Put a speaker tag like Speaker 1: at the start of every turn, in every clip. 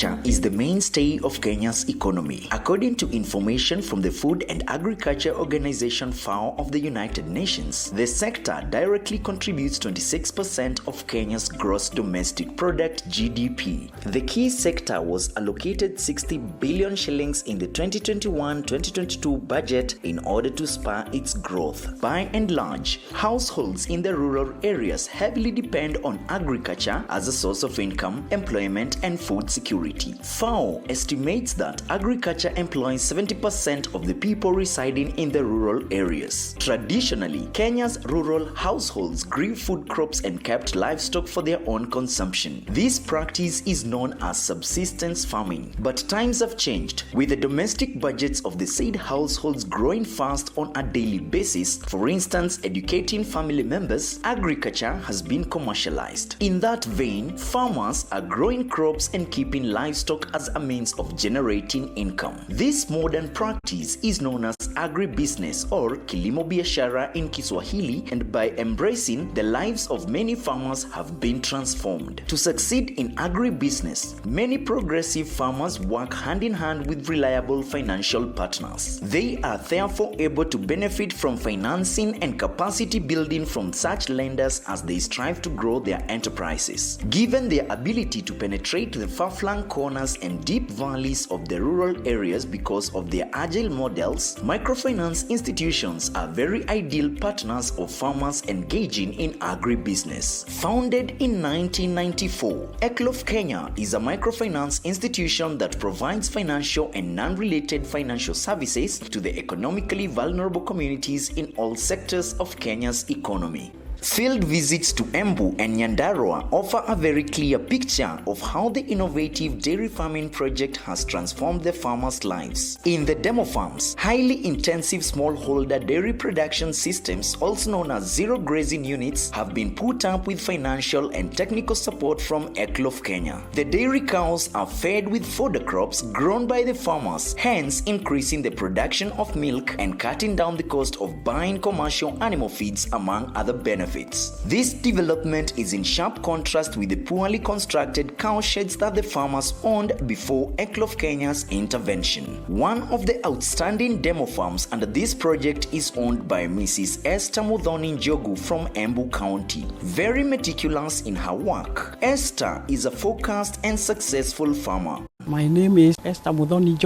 Speaker 1: Agriculture is the mainstay of Kenya's economy. According to information from the Food and Agriculture Organization FAO of the United Nations, the sector directly contributes 26% of Kenya's gross domestic product (GDP). The key sector was allocated 60 billion shillings in the 2021-2022 budget in order to spur its growth. By and large, households in the rural areas heavily depend on agriculture as a source of income, employment, and food security. FAO estimates that agriculture employs 70% of the people residing in the rural areas. Traditionally, Kenya's rural households grew food crops and kept livestock for their own consumption. This practice is known as subsistence farming. But times have changed, with the domestic budgets of the said households growing fast on a daily basis. For instance, educating family members, agriculture has been commercialized. In that vein, farmers are growing crops and keeping livestock as a means of generating income. This modern practice is known as agribusiness or kilimo biashara in Kiswahili, and by embracing, the lives of many farmers have been transformed. To succeed in agribusiness, many progressive farmers work hand in hand with reliable financial partners. They are therefore able to benefit from financing and capacity building from such lenders as they strive to grow their enterprises. Given their ability to penetrate the far-flung corners and deep valleys of the rural areas because of their agile models, microfinance institutions are very ideal partners of farmers engaging in agribusiness. Founded in 1994, ECLOF Kenya is a microfinance institution that provides financial and non-related financial services to the economically vulnerable communities in all sectors of Kenya's economy. Field visits to Embu and Nyandarua offer a very clear picture of how the innovative dairy farming project has transformed the farmers' lives. In the demo farms, highly intensive smallholder dairy production systems, also known as zero grazing units, have been put up with financial and technical support from ECLOF Kenya. The dairy cows are fed with fodder crops grown by the farmers, hence increasing the production of milk and cutting down the cost of buying commercial animal feeds, among other benefits. This development is in sharp contrast with the poorly constructed cow sheds that the farmers owned before ECLOF Kenya's intervention. One of the outstanding demo farms under this project is owned by Mrs. Esther Mudoni from Embu County. Very meticulous in her work, Esther is a focused and successful farmer.
Speaker 2: My name is Esther Mudoni.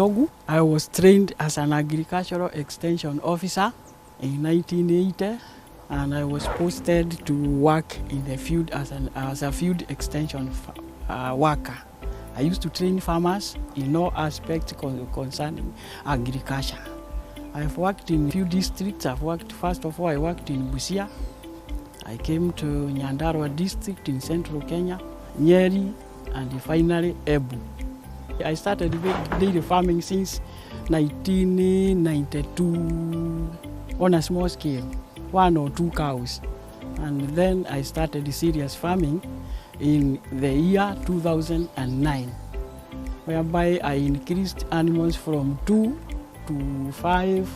Speaker 2: I was trained as an agricultural extension officer in 1980. And I was posted to work in the field as a field extension worker. I used to train farmers in all aspects concerning agriculture. I've worked in few districts. First of all, I worked in Busia. I came to Nyandarua district in central Kenya, Nyeri, and finally Embu. I started dairy farming since 1992 on a small scale. 1 or 2 cows, and then I started serious farming in the year 2009, whereby I increased animals from 2 to 5,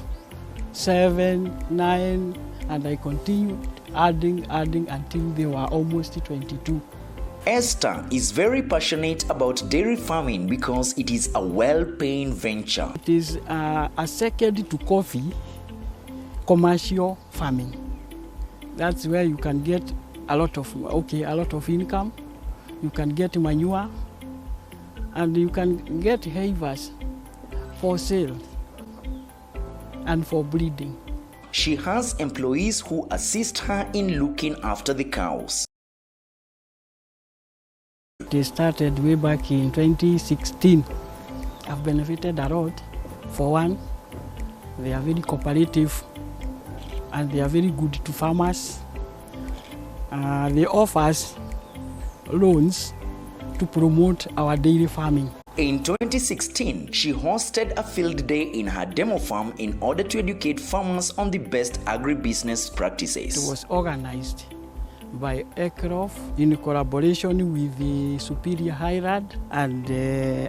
Speaker 2: 7, 9, and I continued adding until they were almost 22.
Speaker 1: Esther is very passionate about dairy farming because it is a well-paying venture.
Speaker 2: It is a second to coffee commercial farming. That's where you can get a lot of income, you can get manure, and you can get havers for sale and for breeding.
Speaker 1: She has employees who assist her in looking after the cows.
Speaker 2: They started way back in 2016. I've benefited a lot. For one, they are very cooperative and they are very good to farmers. They offer us loans to promote our dairy farming.
Speaker 1: In 2016, she hosted a field day in her demo farm in order to educate farmers on the best agribusiness practices.
Speaker 2: It was organized by ECLOF in collaboration with the Superior Highland and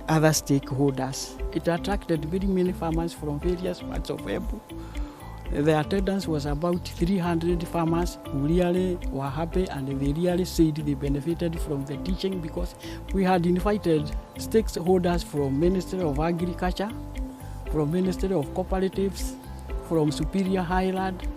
Speaker 2: other stakeholders. It attracted very many farmers from various parts of Embu, The attendance was about 300 farmers who really were happy, and they really said they benefited from the teaching because we had invited stakeholders from Ministry of Agriculture, from Ministry of Cooperatives, from Superior Highland,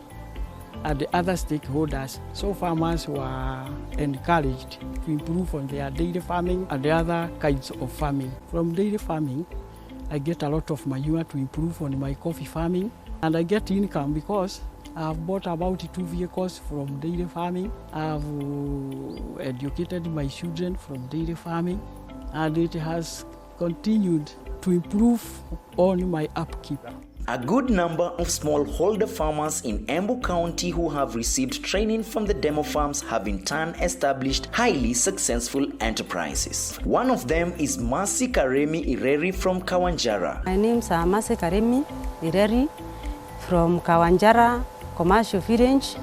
Speaker 2: and the other stakeholders. So farmers were encouraged to improve on their dairy farming and the other kinds of farming. From dairy farming, I get a lot of manure to improve on my coffee farming, and I get income because I've bought about 2 vehicles from dairy farming. I've educated my children from dairy farming, and it has continued to improve on my upkeep.
Speaker 1: A good number of smallholder farmers in Embu County who have received training from the demo farms have in turn established highly successful enterprises. One of them is Kamari Karemi Ireri from Kawanjara.
Speaker 3: My name is Kamari Karemi Ireri from Kawanjara Commercial Village,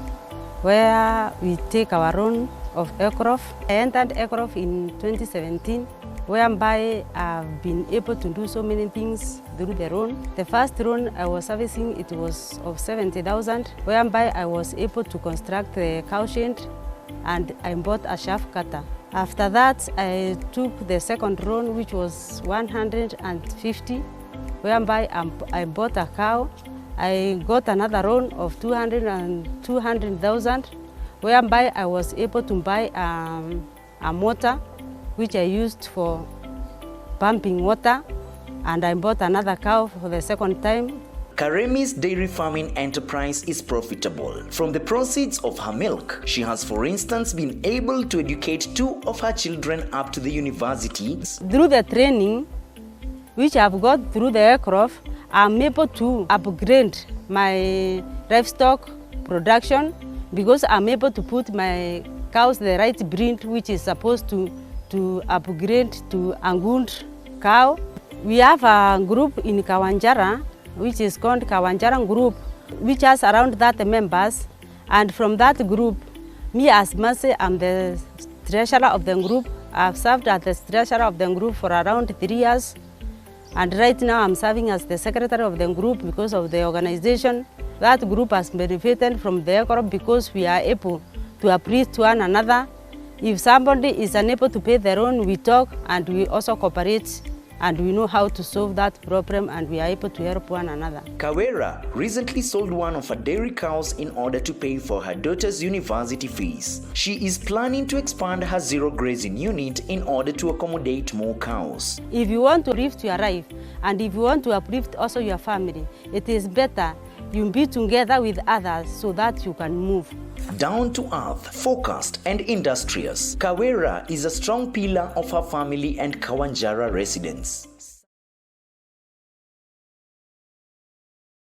Speaker 3: where we take our loan of ECLOF. I entered ECLOF in 2017, whereby I've been able to do so many things through the loan. The first loan I was servicing, it was of 70,000, whereby I was able to construct the cow shed and I bought a shaft cutter. After that, I took the second loan, which was 150, whereby I bought a cow. I got another loan of 200,000, whereby I was able to buy a motor which I used for pumping water, and I bought another cow for the second time.
Speaker 1: Karemi's dairy farming enterprise is profitable. From the proceeds of her milk, she has, for instance, been able to educate 2 of her children up to the university.
Speaker 3: Through the training which I've got through the ECLOF, I'm able to upgrade my livestock production because I'm able to put my cows the right breed, which is supposed to upgrade to a good cow. We have a group in Kawanjara, which is called Kawanjara Group, which has around 30 members. And from that group, me as Mercy, I'm the treasurer of the group. I've served as the treasurer of the group for around 3 years. And right now I'm serving as the secretary of the group because of the organization. That group has benefited from the ECLOF because we are able to appreciate one another. If somebody is unable to pay their own, we talk and we also cooperate, and we know how to solve that problem, and we are able to help one another.
Speaker 1: Kawera recently sold one of her dairy cows in order to pay for her daughter's university fees. She is planning to expand her zero grazing unit in order to accommodate more cows.
Speaker 3: If you want to uplift your life, and if you want to uplift also your family, it is better you be together with others so that you can move.
Speaker 1: Down to earth, focused and industrious, Kawera is a strong pillar of her family and Kawanjara residents.